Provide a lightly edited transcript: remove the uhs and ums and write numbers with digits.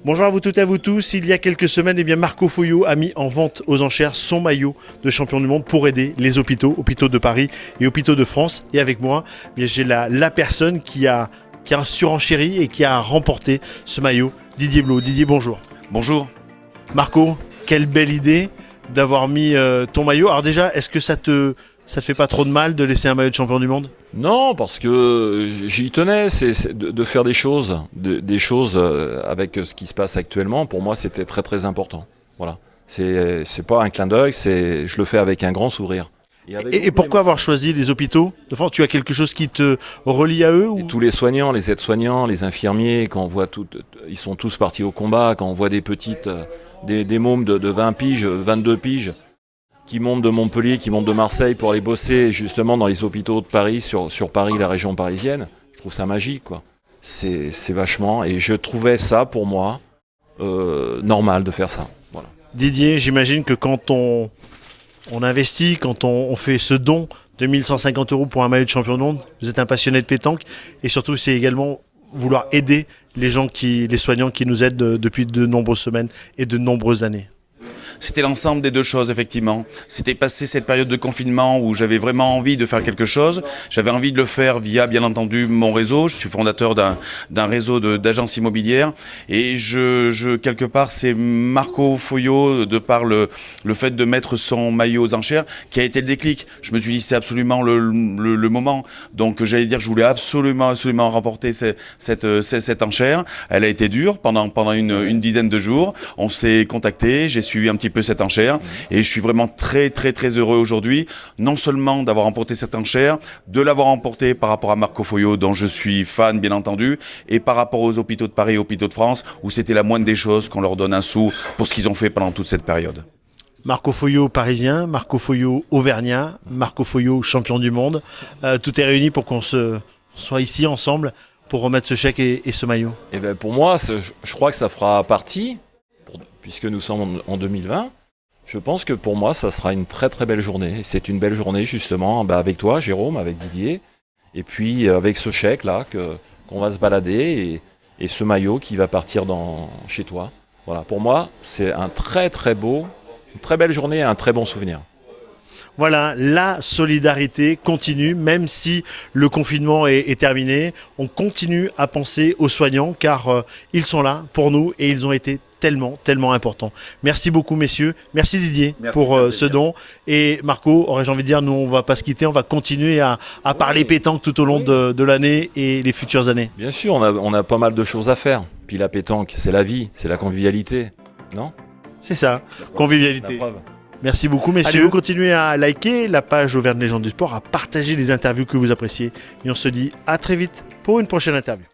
Bonjour à vous toutes et à vous tous. Il y a quelques semaines, Marco Foyot a mis en vente aux enchères son maillot de champion du monde pour aider les hôpitaux de Paris et hôpitaux de France. Et avec moi, j'ai la personne qui a surenchéri et qui a remporté ce maillot, Didier Blot. Didier, bonjour. Bonjour. Marco, quelle belle idée d'avoir mis ton maillot. Alors déjà, est-ce que ça te fait pas trop de mal de laisser un maillot de champion du monde ? Non, parce que j'y tenais, c'est de faire des choses, avec ce qui se passe actuellement. Pour moi, c'était très très important. Voilà, c'est pas un clin d'œil, je le fais avec un grand sourire. Et pourquoi avoir choisi les hôpitaux de France ? Tu as quelque chose qui te relie à eux ou... Et tous les soignants, les aides-soignants, les infirmiers, quand on voit ils sont tous partis au combat. Quand on voit des petites, des mômes de 20 piges, 22 piges, qui montent de Montpellier, qui montent de Marseille pour aller bosser justement dans les hôpitaux de Paris, sur Paris, la région parisienne. Je trouve ça magique, quoi. C'est vachement... Et je trouvais ça, pour moi, normal de faire ça. Voilà. Didier, j'imagine que quand on investit, quand on fait ce don de 1150 € pour un maillot de champion du monde, vous êtes un passionné de pétanque et surtout c'est également vouloir aider les soignants qui nous aident depuis de nombreuses semaines et de nombreuses années. C'était l'ensemble des deux choses, effectivement. C'était passé cette période de confinement où j'avais vraiment envie de faire quelque chose. J'avais envie de le faire via, bien entendu, mon réseau. Je suis fondateur d'un réseau d'agences immobilières. Et quelque part, c'est Marco Foyot, de par le fait de mettre son maillot aux enchères, qui a été le déclic. Je me suis dit, c'est absolument le moment. Donc, j'allais dire, je voulais absolument remporter cette enchère. Elle a été dure pendant une dizaine de jours. On s'est contacté, j'ai suivi un petit peu cette enchère et je suis vraiment très très très heureux aujourd'hui, non seulement d'avoir remporté cette enchère, de l'avoir remporté par rapport à Marco Foyot dont je suis fan bien entendu, et par rapport aux hôpitaux de Paris et hôpitaux de France où c'était la moindre des choses qu'on leur donne un sou pour ce qu'ils ont fait pendant toute cette période. Marco Foyot parisien, Marco Foyot auvergnat, Marco Foyot champion du monde, tout est réuni pour qu'on soit ici ensemble pour remettre ce chèque et ce maillot. Et ben pour moi, je crois que ça fera partie, puisque nous sommes en 2020, je pense que pour moi, ça sera une très très belle journée. C'est une belle journée justement avec toi, Jérôme, avec Didier, et puis avec ce chèque-là qu'on va se balader et ce maillot qui va partir chez toi. Voilà, pour moi, c'est une très belle journée et un très bon souvenir. Voilà, la solidarité continue, même si le confinement est terminé. On continue à penser aux soignants car ils sont là pour nous et ils ont été tellement importants. Merci beaucoup messieurs, merci Didier pour ce don. Et Marco, aurais-je envie de dire, nous on va pas se quitter, on va continuer à parler pétanque tout au long de l'année et les futures années. Bien sûr, on a pas mal de choses à faire. Puis la pétanque, c'est la vie, c'est la convivialité, non ? C'est ça, convivialité. Merci beaucoup messieurs. Allez, vous continuez à liker la page Auvergne Légende du Sport, à partager les interviews que vous appréciez. Et on se dit à très vite pour une prochaine interview.